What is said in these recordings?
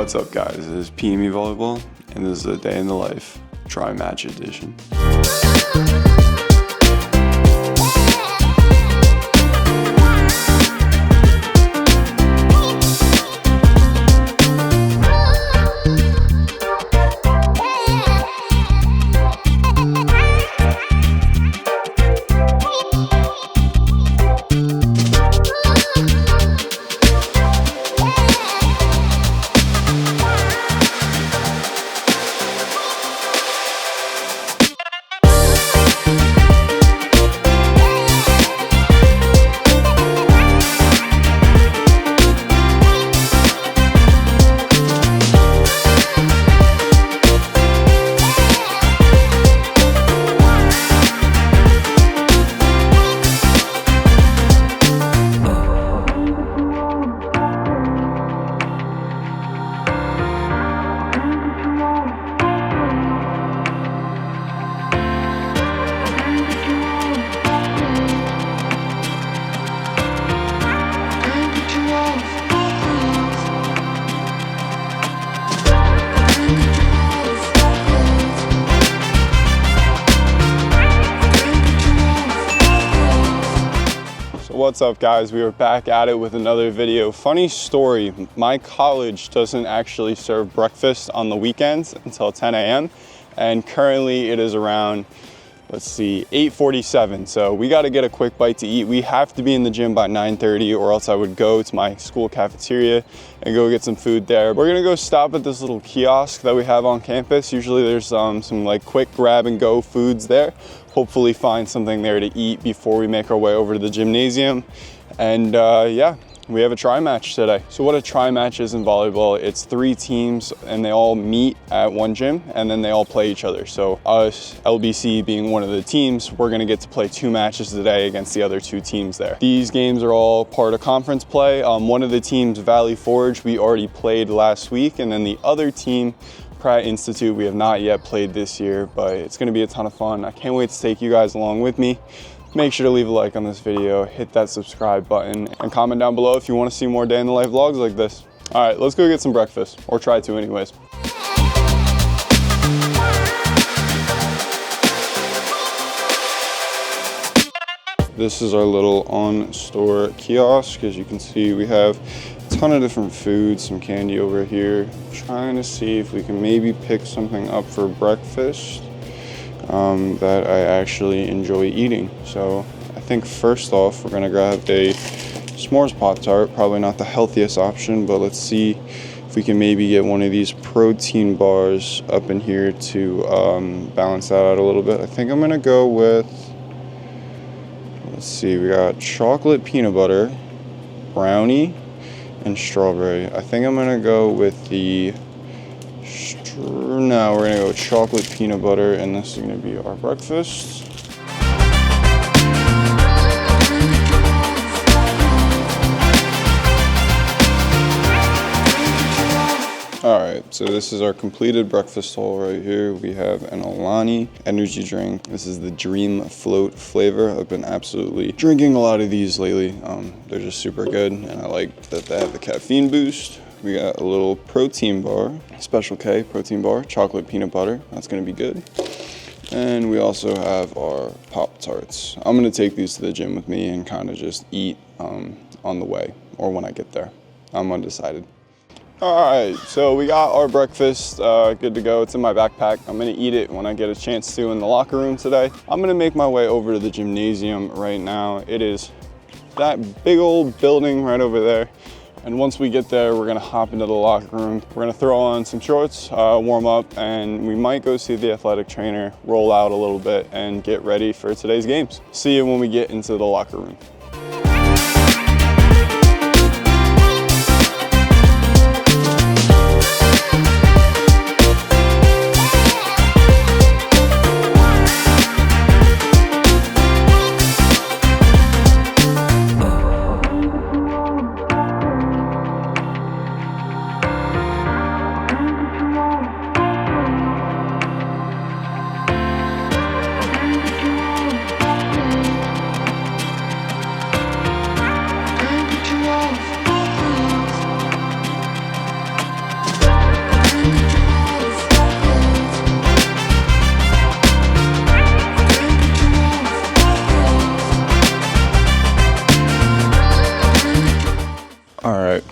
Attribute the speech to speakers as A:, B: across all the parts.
A: What's up guys, this is PME Volleyball, and this is a day in the life, try match edition. What's up guys, we are back at it with another video. Funny story, my college doesn't actually serve breakfast on the weekends until 10 a.m. and currently it is around, let's see, 8:47. So we got to get a quick bite to eat. We have to be in the gym by 9:30 or else I would go to my school cafeteria and go get some food there. We're gonna go stop at this little kiosk that we have on campus. Usually there's some like quick grab and go foods there. Hopefully find something there to eat before we make our way over to the gymnasium. And yeah, we have a try match today. So what a try match is in volleyball, it's 3 teams and they all meet at one gym and then they all play each other. So us, LBC being one of the teams, we're gonna get to play 2 matches today against the other 2 teams there. These games are all part of conference play. One of the teams, Valley Forge, we already played last week, and then the other team, Pratt Institute, we have not yet played this year, but it's gonna be a ton of fun. I can't wait to take you guys along with me. Make sure to leave a like on this video, hit that subscribe button, and comment down below if you want to see more day in the life vlogs like this. All right, let's go get some breakfast, or try to anyways. This is our little on-store kiosk. As you can see, we have a ton of different foods, some candy over here. Trying to see if we can maybe pick something up for breakfast that I actually enjoy eating. So I think first off, we're gonna grab a s'mores Pop-Tart. Probably not the healthiest option, but let's see if we can maybe get one of these protein bars up in here to balance that out a little bit. I think I'm gonna go with, let's see, we got chocolate peanut butter, brownie, and strawberry. I think I'm gonna go with the no, we're gonna go with chocolate peanut butter, and this is gonna be our breakfast. All right, so this is our completed breakfast haul right here. We have an Alani energy drink. This is the Dream Float flavor. I've been absolutely drinking a lot of these lately. They're just super good, and I like that they have the caffeine boost. We got a little protein bar, Special K protein bar, chocolate peanut butter. That's gonna be good. And we also have our Pop-Tarts. I'm gonna take these to the gym with me and kind of just eat on the way or when I get there. I'm undecided. All right, so we got our breakfast good to go. It's in my backpack. I'm gonna eat it when I get a chance to in the locker room today. I'm gonna make my way over to the gymnasium right now. It is that big old building right over there. And once we get there, we're gonna hop into the locker room. We're gonna throw on some shorts, warm up, and we might go see the athletic trainer, roll out a little bit, and get ready for today's games. See you when we get into the locker room.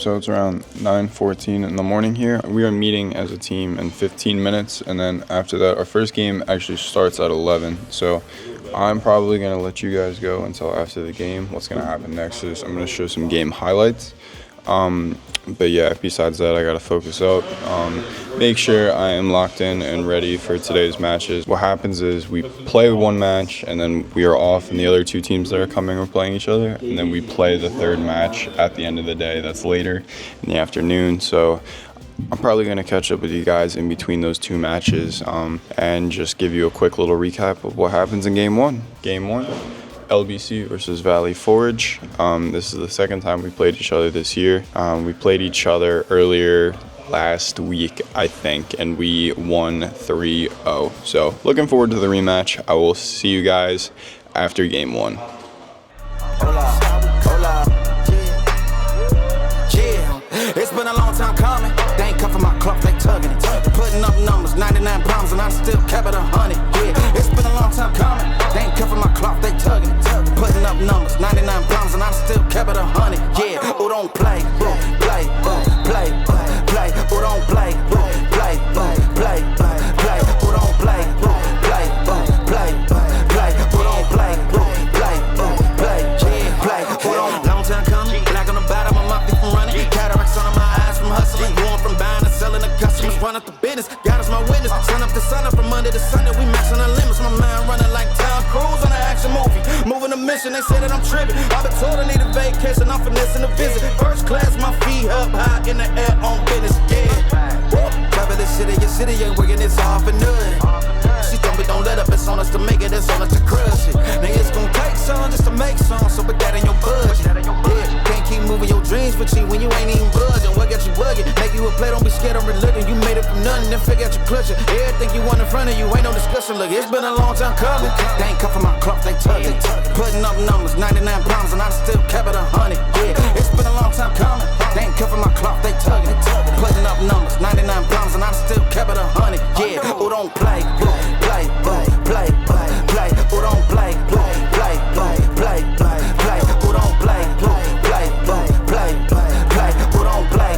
A: So it's around 9:14 in the morning here. We are meeting as a team in 15 minutes, and then after that, our first game actually starts at 11. So I'm probably gonna let you guys go until after the game. What's gonna happen next is I'm gonna show some game highlights. But yeah, besides that, I gotta focus up, make sure I am locked in and ready for today's matches. What happens is we play one match and then we are off, and the other two teams that are coming are playing each other, and then we play the third match at the end of the day. That's later in the afternoon. So I'm probably going to catch up with you guys in between those two matches, and just give you a quick little recap of what happens in game one. Game one, LBC versus Valley Forge. This is the second time we played each other this year. We played each other earlier last week, I think, and we won 3-0. So looking forward to the rematch. I will see you guys after game one.
B: It's been a long time coming. They ain't cuffing my clock, they tugging it. Putting up numbers, 99 pounds, and I still kept it 100. Yeah, it's been a long time coming. They ain't cuffing my clock, they tugging it. Putting up numbers, 99 pounds, and I still kept it 100. Yeah, who don't play, play, play, play. Who don't play, play, play, play. Who don't play, play, play, play. Who don't play, play, play, play. Who don't? Long time coming, black on the bottom, I'm up from running. Cataracts under my eyes from hustling. Going from buying to selling to customers. Run up the business, God is my witness. Sun up to sun, up from Monday to Sunday. We maxing our limits. My mind running like Tom Cruise on an action movie. Moving a mission, they say that I'm tripping. I've been told I need a vacation, I'm finessing a visit. First class, my feet up high in the air on business. Yeah. Cover this city, your city ain't working, it's all for nothing. She told me don't let up, it's on us to make it, it's on us to crush it. Nigga, it's gonna take some just to make some, so put that in your budget. Yeah, can't keep moving your dreams for cheap when you ain't even budging. What got you bugging? Make you a play, don't be scared of religion. You made it from nothing, then figure out your clutching. Everything you want in front of you, ain't no discussion. Look, it's been a long time coming. They ain't cuffing my clock, they tugging. Putting up numbers, 99 pounds, and I still kept it 100. Yeah, it's been a long time coming. They ain't cuffing my clock, they tugging. Putting up numbers, 99 pounds, and I still kept it 100. Yeah, who don't play, play, play, play. Who don't play, play, play, play. Who don't play, play, play. Who don't play,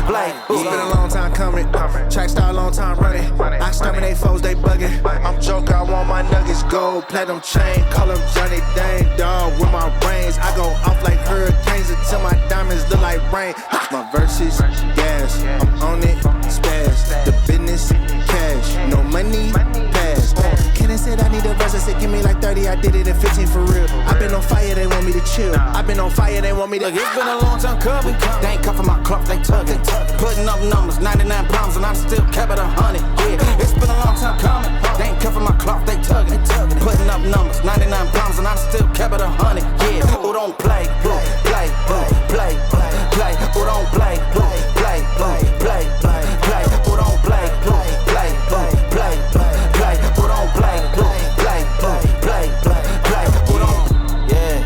B: play.
C: It's been a long time coming. Track star, a long time running. I exterminate foes, they bugging. I'm joke, I want my nuggets gold, platinum chain, call them Johnny Dang dog with my brains. I go off like hurricanes until my diamonds look like rain. My verses, gas, I'm on it, spaz. The business, cash, no money, pass. Kenny said I need a verse, I said give me like 30, I did it in 15 for real. I've been on fire, they want me to chill. I've been on fire, they want me to.
B: Look, it's been a long time coming. They ain't cuffing my clock, they tugging. Putting up numbers, 99 pounds, and I still kept it 100. Yeah, it's been a long time coming. They ain't cuffing my clock, they tugging. Putting up numbers, 99 pounds, and I still kept it 100. Yeah, who don't play, play, play, play. Who don't play, play, play, play. Who don't play, play, play, play. Who don't play, play, play. Who don't? Yeah.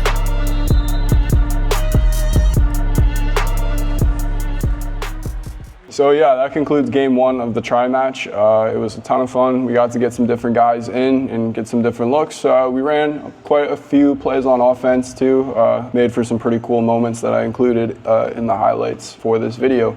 A: So yeah, that concludes game one of the try match. It was a ton of fun. We got to get some different guys in and get some different looks. We ran quite a few plays on offense too. Made for some pretty cool moments that I included in the highlights for this video.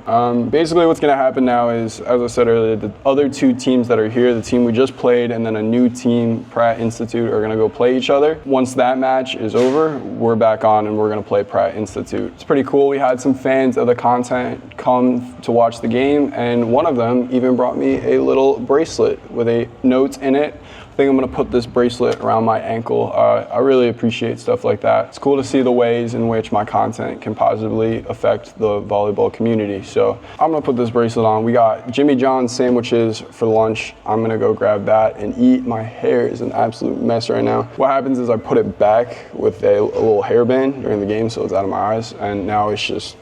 A: Basically what's gonna happen now is, as I said earlier, the other two teams that are here, the team we just played and then a new team, Pratt Institute, are gonna go play each other. Once that match is over, we're back on and we're gonna play Pratt Institute. It's pretty cool. We had some fans of the content come to watch the game, and one of them even brought me a little bracelet with a note in it. I think I'm gonna put this bracelet around my ankle. I really appreciate stuff like that. It's cool to see the ways in which my content can positively affect the volleyball community. So I'm gonna put this bracelet on. We got Jimmy John's sandwiches for lunch. I'm gonna go grab that and eat. My hair is an absolute mess right now. What happens is I put it back with a little hairband during the game so it's out of my eyes, and now it's just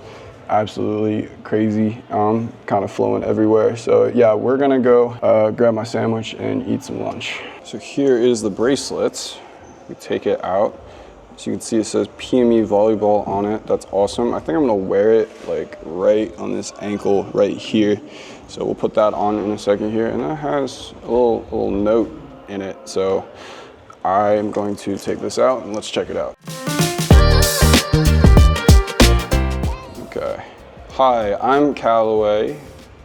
A: absolutely crazy, kind of flowing everywhere. So yeah, we're gonna go grab my sandwich and eat some lunch. So here is the bracelet. We take it out. So you can see it says PME Volleyball on it. That's awesome. I think I'm gonna wear it like right on this ankle right here. So we'll put that on in a second here. And that has a little note in it. So I'm going to take this out and let's check it out. Hi, I'm Callaway.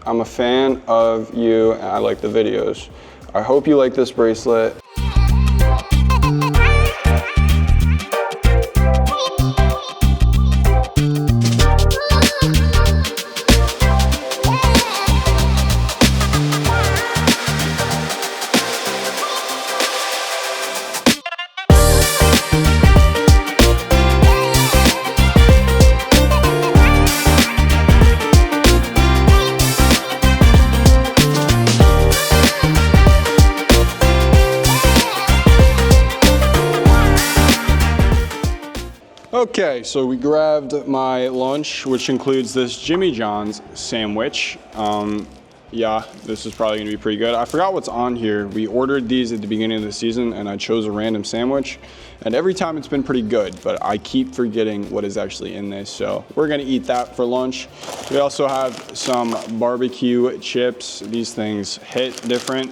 A: I'm a fan of you and I like the videos. I hope you like this bracelet. Okay, so we grabbed my lunch, which includes this Jimmy John's sandwich. Yeah, this is probably gonna be pretty good. I forgot what's on here. We ordered these at the beginning of the season and I chose a random sandwich. And every time it's been pretty good, but I keep forgetting what is actually in this. So we're gonna eat that for lunch. We also have some barbecue chips. These things hit different.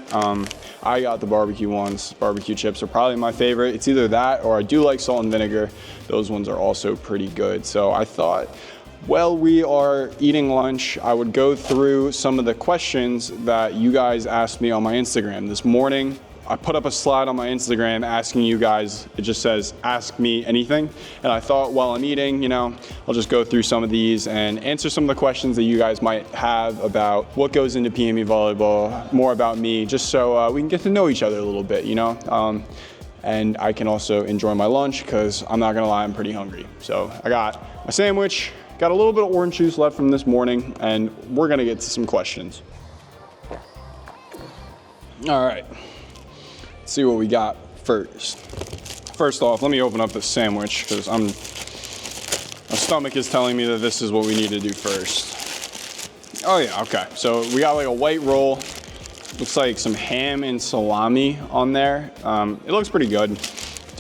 A: I got the barbecue ones. Barbecue chips are probably my favorite. It's either that or I do like salt and vinegar. Those ones are also pretty good. So I thought, while we are eating lunch, I would go through some of the questions that you guys asked me on my Instagram. This morning, I put up a slide on my Instagram asking you guys, it just says, ask me anything. And I thought while I'm eating, you know, I'll just go through some of these and answer some of the questions that you guys might have about what goes into PME volleyball, more about me, just so we can get to know each other a little bit, you know? And I can also enjoy my lunch because I'm not gonna lie, I'm pretty hungry. So I got my sandwich, got a little bit of orange juice left from this morning, and we're gonna get to some questions. All right, let's see what we got first. First off, let me open up the sandwich because my stomach is telling me that this is what we need to do first. Oh yeah, okay. So we got like a white roll. Looks like some ham and salami on there. It looks pretty good.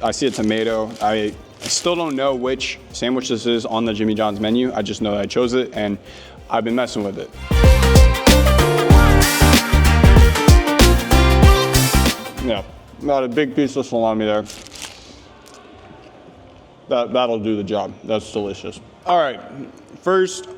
A: I see a tomato. I still don't know which sandwich this is on the Jimmy John's menu. I just know that I chose it and I've been messing with it. Yeah, got a big piece of salami there. That'll do the job. That's delicious. All right, first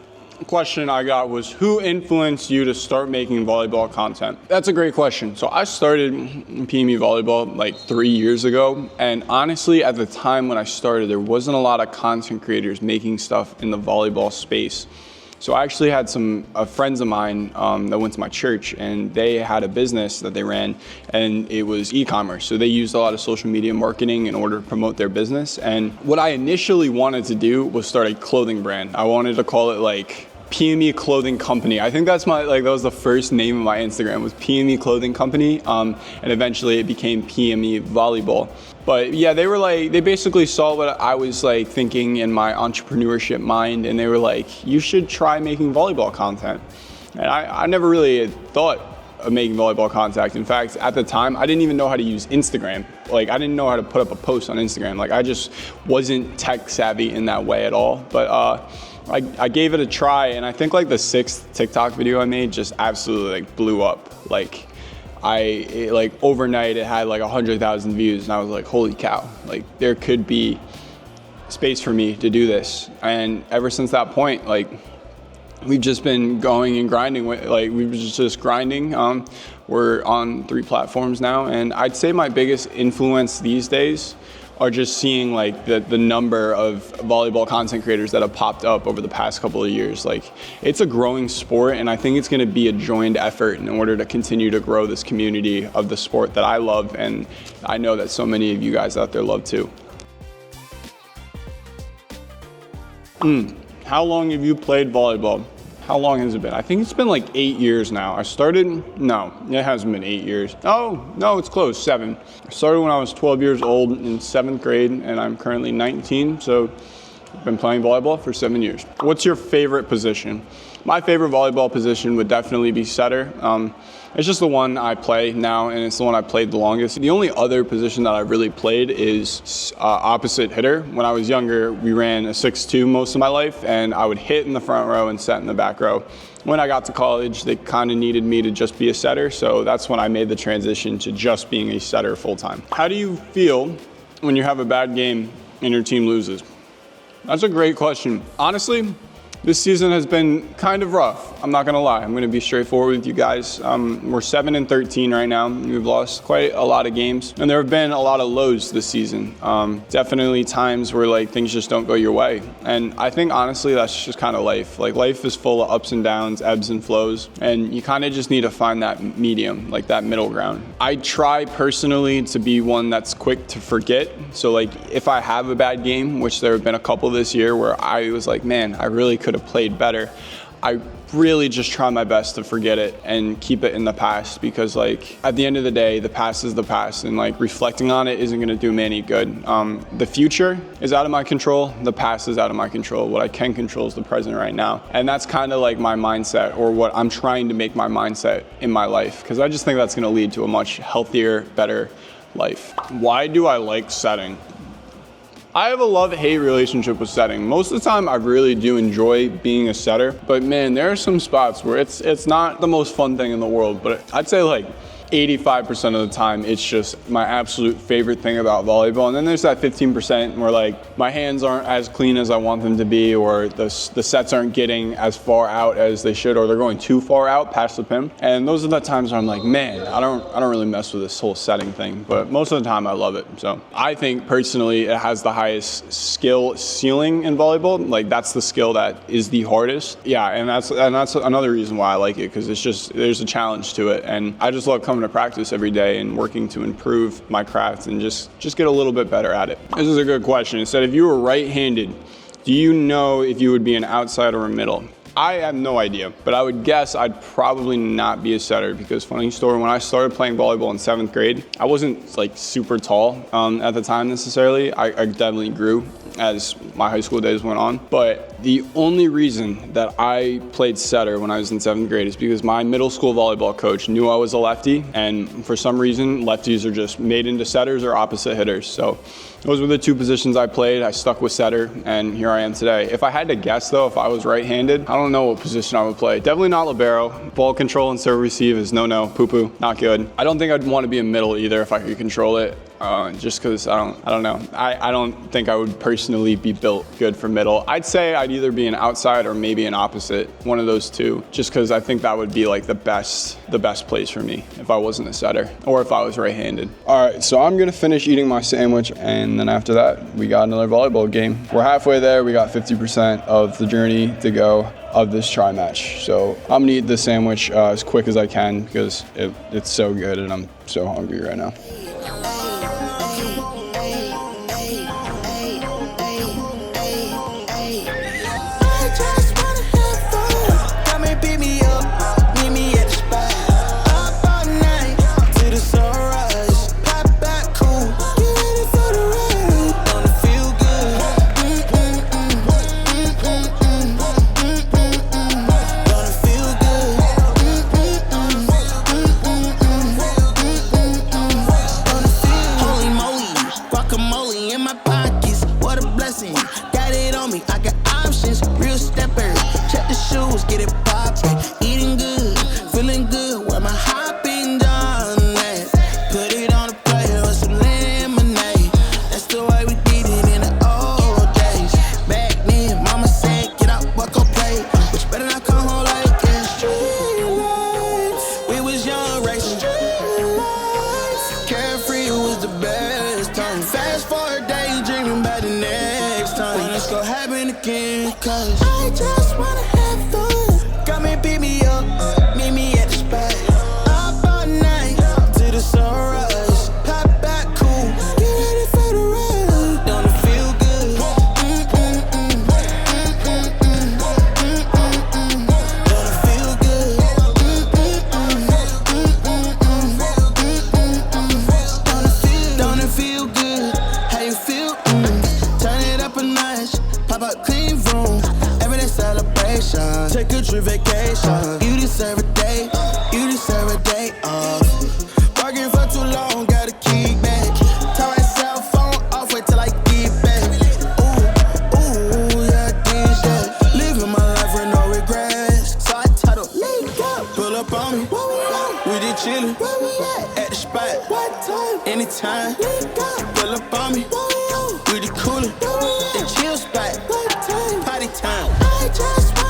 A: question I got was, who influenced you to start making volleyball content? That's a great question. So I started PME volleyball like 3 years ago, and honestly at the time when I started there wasn't a lot of content creators making stuff in the volleyball space. So I actually had some friends of mine that went to my church, and they had a business that they ran, and it was e-commerce. So they used a lot of social media marketing in order to promote their business. And what I initially wanted to do was start a clothing brand. I wanted to call it like PME Clothing Company. I think that's that was the first name of my Instagram, was PME Clothing Company, and eventually it became PME Volleyball. But yeah, they basically saw what I was like thinking in my entrepreneurship mind, and they were like, you should try making volleyball content. And I never really thought of making volleyball content. In fact, at the time, I didn't even know how to use Instagram. Like, I didn't know how to put up a post on Instagram. Like, I just wasn't tech savvy in that way at all. But I gave it a try, and I think like the 6th TikTok video I made just absolutely like blew up. Like overnight it had like 100,000 views, and I was like, holy cow, like there could be space for me to do this. And ever since that point, like we've just been going and grinding we've just grinding. We're on 3 platforms now, and I'd say my biggest influence these days are just seeing like the number of volleyball content creators that have popped up over the past couple of years. Like, it's a growing sport, and I think it's gonna be a joined effort in order to continue to grow this community of the sport that I love, and I know that so many of you guys out there love too. How long have you played volleyball? How long has it been? I think it's been like 8 years now. No, it hasn't been 8 years. Oh, no, it's close, 7. I started when I was 12 years old in 7th grade, and I'm currently 19, so I've been playing volleyball for 7 years. What's your favorite position? My favorite volleyball position would definitely be setter. It's just the one I play now, and it's the one I played the longest. The only other position that I really played is opposite hitter. When I was younger, we ran a 6-2 most of my life, and I would hit in the front row and set in the back row. When I got to college, they kind of needed me to just be a setter, so that's when I made the transition to just being a setter full time. How do you feel when you have a bad game and your team loses? That's a great question. Honestly, This season has been kind of rough. I'm not gonna lie. I'm gonna be straightforward with you guys. We're 7-13 right now. We've lost quite a lot of games, and there have been a lot of lows this season. Definitely times where like things just don't go your way, and I think honestly that's just kind of life. Like life is full of ups and downs, ebbs and flows, and you kind of just need to find that medium, like that middle ground. I try personally to be one that's quick to forget. So like if I have a bad game, which there have been a couple this year where I was like, man, I really could have played better, I really just try my best to forget it and keep it in the past, because like at the end of the day, the past is the past, and like reflecting on it isn't gonna do me any good. The future is out of my control, the past is out of my control. What I can control is the present right now. And that's kind of like my mindset, or what I'm trying to make my mindset in my life, because I just think that's gonna lead to a much healthier, better life. Why do I like setting? I have a love-hate relationship with setting. Most of the time, I really do enjoy being a setter, but man, there are some spots where it's not the most fun thing in the world, but I'd say like 85% of the time, it's just my absolute favorite thing about volleyball. And then there's that 15% where like my hands aren't as clean as I want them to be, or the sets aren't getting as far out as they should, or they're going too far out past the pin. And those are the times where I'm like, man, I don't really mess with this whole setting thing. But most of the time, I love it. So I think personally, it has the highest skill ceiling in volleyball. Like that's the skill that is the hardest. Yeah, and that's another reason why I like it, because it's just there's a challenge to it, and I just love coming to practice every day and working to improve my craft and just get a little bit better at it. This is a good question. It said, if you were right-handed, do you know if you would be an outside or a middle? I have no idea, but I would guess I'd probably not be a setter, because funny story, when I started playing volleyball in 7th grade, I wasn't like super tall at the time necessarily. I definitely grew as my high school days went on, but the only reason that I played setter when I was in 7th grade is because my middle school volleyball coach knew I was a lefty, and for some reason, lefties are just made into setters or opposite hitters. So those were the two positions I played. I stuck with setter, and here I am today. If I had to guess though, if I was right-handed, I don't know what position I would play. Definitely not libero. Ball control and serve receive is no, poo-poo, not good. I don't think I'd want to be a middle either if I could control it. Just because I don't know. I don't think I would personally be built good for middle. I'd say I'd either be an outside or maybe an opposite, one of those two, just because I think that would be like the best place for me if I wasn't a setter or if I was right-handed. All right, so I'm gonna finish eating my sandwich, and then after that, we got another volleyball game. We're halfway there. We got 50% of the journey to go of this try match. So I'm gonna eat this sandwich as quick as I can, because it's so good and I'm so hungry right now.
C: Cause I just wanna have fun. Come and beat me up, meet me at the spot. Up all night, to the sunrise. Pop back cool, get ready for the ride. Don't it feel good? Don't it feel good? Don't it feel good? How you feel? Turn it up a notch, pop up clean room. Everyday celebration, take a trip vacation. You deserve a day, you deserve a day off. Working for too long, gotta keep back. Turn my cell phone off, wait till I get back. Ooh, yeah, this shit. Living my life with no regrets. So I title, pull up on me. We did chillin', at the spot. Anytime, pull up on me. We did coolin', the chill spot. Party time. I just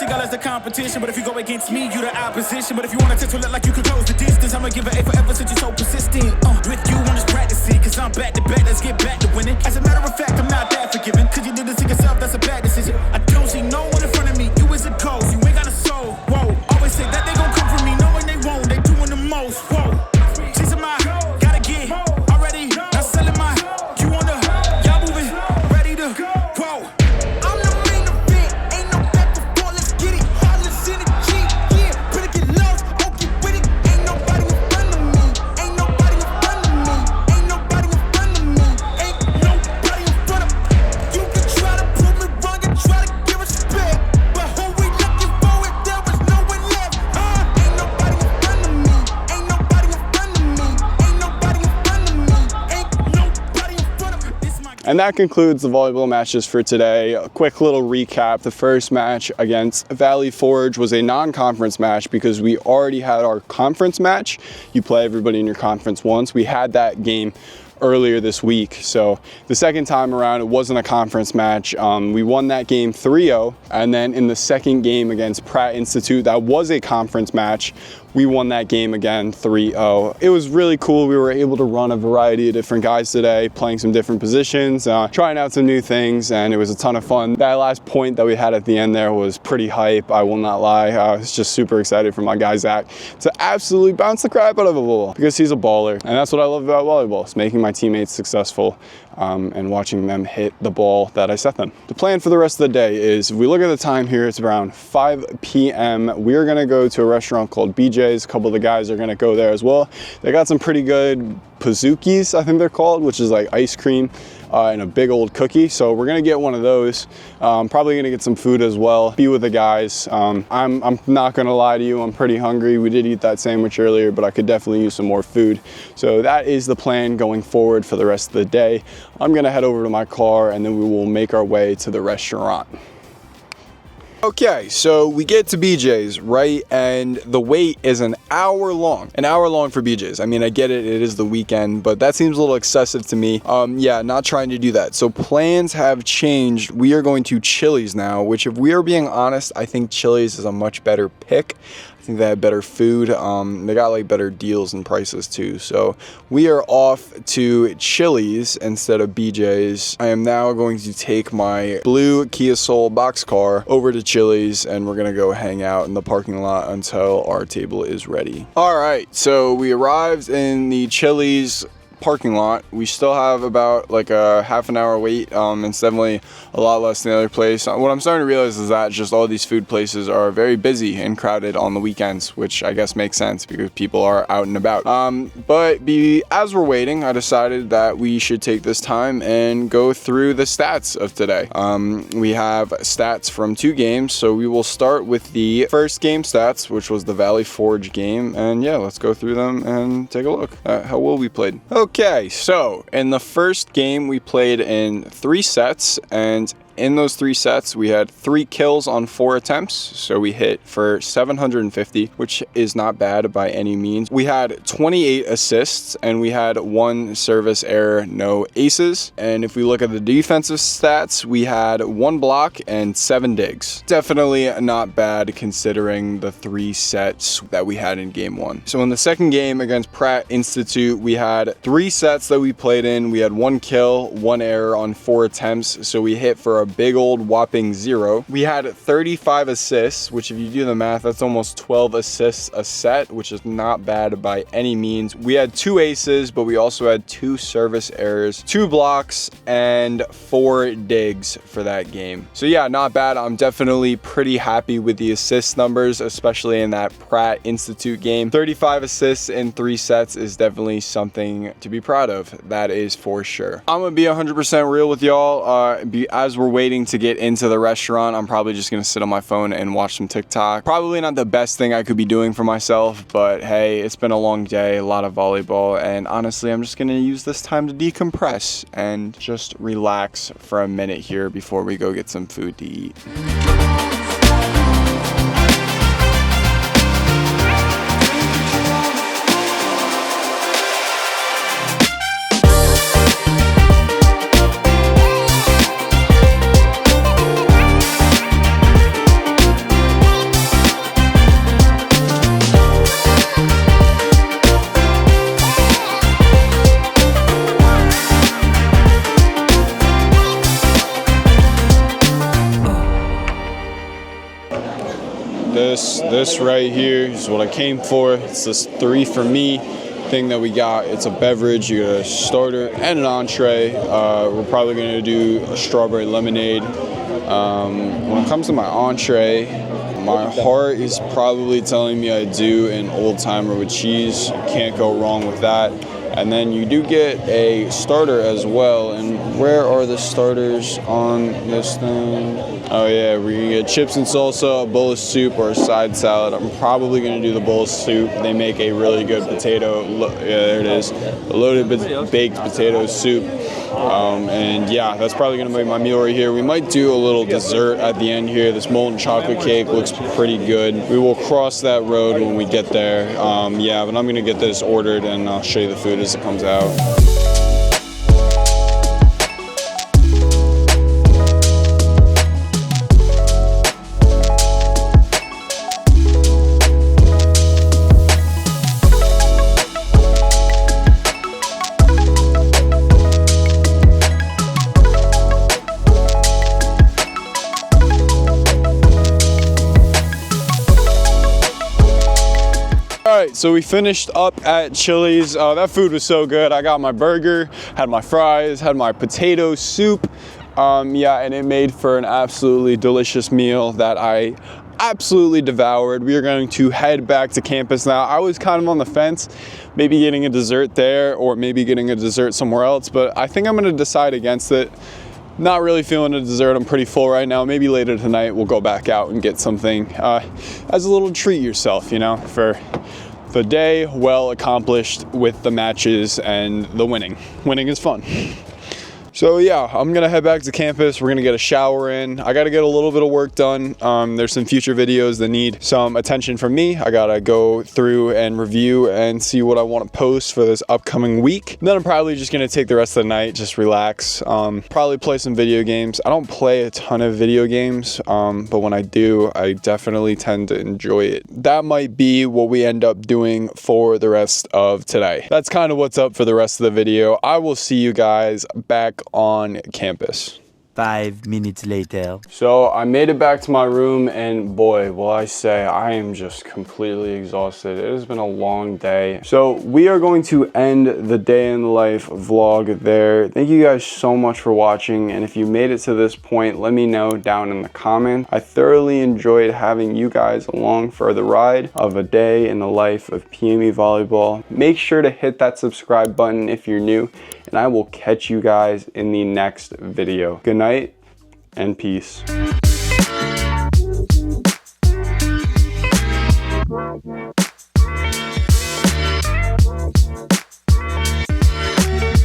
D: Regardless of competition, but if you go against me, you the opposition. But if you want to look like you can close the distance, I'ma give it A forever since you're so persistent. With you, I'm just practicing, cause I'm back to back, let's get back to winning. As a matter of fact, I'm not that forgiving, cause you did this to yourself, that's a bad decision. I don't see no one in front of me, you is a ghost, you ain't got a soul. Whoa, always say that they gon' come for me, knowing they won't, they doing the most. Whoa, chasing my, gotta get already, not selling my, you on the, y'all moving, ready to, whoa. I'm the main event, ain't no back before, let's get it, heartless in the G, yeah, better get lost, okay with it, ain't nobody in front of me, ain't nobody in front of me, ain't nobody in front of me, ain't nobody in front of me. You can try to prove me wrong and try to give respect, but who we looking for if there was no one left, Ain't nobody in front of me, ain't nobody in front of me, ain't nobody in front of me, ain't nobody in front of me. This my
A: And that concludes the volleyball matches for today. A quick little recap. The first match against Valley Forge was a non-conference match because we already had our conference match. You play everybody in your conference once. We had that game earlier this week. So the second time around, it wasn't a conference match. We won that game 3-0. And then in the second game against Pratt Institute, that was a conference match. We won that game again 3-0. It was really cool. We were able to run a variety of different guys today, playing some different positions, trying out some new things, and it was a ton of fun. That last point that we had at the end there was pretty hype, I will not lie. I was just super excited for my guy Zach to absolutely bounce the crap out of a ball because he's a baller. And that's what I love about volleyball, is making my teammates successful and watching them hit the ball that I set them. The plan for the rest of the day is, if we look at the time here, it's around 5 p.m. We're gonna go to a restaurant called BJ's. A couple of the guys are gonna go there as well. They got some pretty good pazookies, I think they're called, which is like ice cream and a big old cookie. So we're gonna get one of those. Probably gonna get some food as well, be with the guys. I'm not gonna lie to you, I'm pretty hungry. We did eat that sandwich earlier, but I could definitely use some more food. So that is the plan going forward for the rest of the day. I'm gonna head over to my car and then we will make our way to the restaurant. Okay, so we get to BJ's, right? And the wait is an hour long for BJ's. I mean, I get it, it is the weekend, but that seems a little excessive to me. Yeah, not trying to do that. So plans have changed. We are going to Chili's now, which, if we are being honest, I think Chili's is a much better pick. I think they have better food. They got like better deals and prices too. So we are off to Chili's instead of BJ's. I am now going to take my blue Kia Soul boxcar over to Chili's, and we're gonna go hang out in the parking lot until our table is ready. All right, so we arrived in the Chili's parking lot. We still have about like a half an hour wait. It's definitely a lot less than the other place. What I'm starting to realize is that just all these food places are very busy and crowded on the weekends, which I guess makes sense because people are out and about. But as we're waiting, I decided that we should take this time and go through the stats of today. We have stats from 2 games, so we will start with the first game stats, which was the Valley Forge game, and yeah, let's go through them and take a look at how well we played. Okay, so in the first game we played in 3 sets, and in those 3 sets, we had 3 kills on 4 attempts, so we hit for 750, which is not bad by any means. We had 28 assists, and we had 1 service error, no aces. And if we look at the defensive stats, we had 1 block and 7 digs. Definitely not bad considering the 3 sets that we had in game 1. So in the second game against Pratt Institute, we had 3 sets that we played in. We had 1 kill, 1 error on 4 attempts, so we hit for a big old whopping 0. We had 35 assists, which if you do the math, that's almost 12 assists a set, which is not bad by any means. We had 2 aces, but we also had 2 service errors, 2 blocks, and 4 digs for that game. So yeah, not bad. I'm definitely pretty happy with the assist numbers, especially in that Pratt Institute game. 35 assists in 3 sets is definitely something to be proud of. That is for sure. I'm gonna be 100% real with y'all. As we're waiting to get into the restaurant, I'm probably just gonna sit on my phone and watch some TikTok. Probably not the best thing I could be doing for myself, but hey, it's been a long day, a lot of volleyball, and honestly, I'm just gonna use this time to decompress and just relax for a minute here before we go get some food to eat. This right here is what I came for. It's this 3 for me thing that we got. It's a beverage. You get a starter and an entree. We're probably gonna do a strawberry lemonade. When it comes to my entree, my heart is probably telling me I do an old timer with cheese. Can't go wrong with that. And then you do get a starter as well. And where are the starters on this thing? Oh yeah, we're gonna get chips and salsa, a bowl of soup, or a side salad. I'm probably gonna do the bowl of soup. They make a really good potato, yeah, there it is, a loaded baked potato soup. And yeah, that's probably gonna be my meal right here. We might do a little dessert at the end here. This molten chocolate cake looks pretty good. We will cross that road when we get there. Yeah, but I'm gonna get this ordered and I'll show you the food as it comes out. Alright, so we finished up at Chili's. That food was so good. I got my burger, had my fries, had my potato soup. Yeah, and it made for an absolutely delicious meal that I absolutely devoured. We are going to head back to campus now. I was kind of on the fence, maybe getting a dessert there or maybe getting a dessert somewhere else, but I think I'm going to decide against it. Not really feeling a dessert. I'm pretty full right now. Maybe later tonight we'll go back out and get something as a little treat yourself, you know, for the day well accomplished with the matches and the winning. Winning is fun. So yeah, I'm gonna head back to campus. We're gonna get a shower in. I gotta get a little bit of work done. There's some future videos that need some attention from me. I gotta go through and review and see what I want to post for this upcoming week. And then I'm probably just gonna take the rest of the night, just relax. Probably play some video games. I don't play a ton of video games, but when I do, I definitely tend to enjoy it. That might be what we end up doing for the rest of today. That's kind of what's up for the rest of the video. I will see you guys back on campus.
E: 5 minutes later.
A: So I made it back to my room and boy, will I say I am just completely exhausted. It has been a long day. So we are going to end the day in the life vlog there. Thank you guys so much for watching. And if you made it to this point, let me know down in the comments. I thoroughly enjoyed having you guys along for the ride of a day in the life of PME Volleyball. Make sure to hit that subscribe button if you're new, and I will catch you guys in the next video. Good night and peace.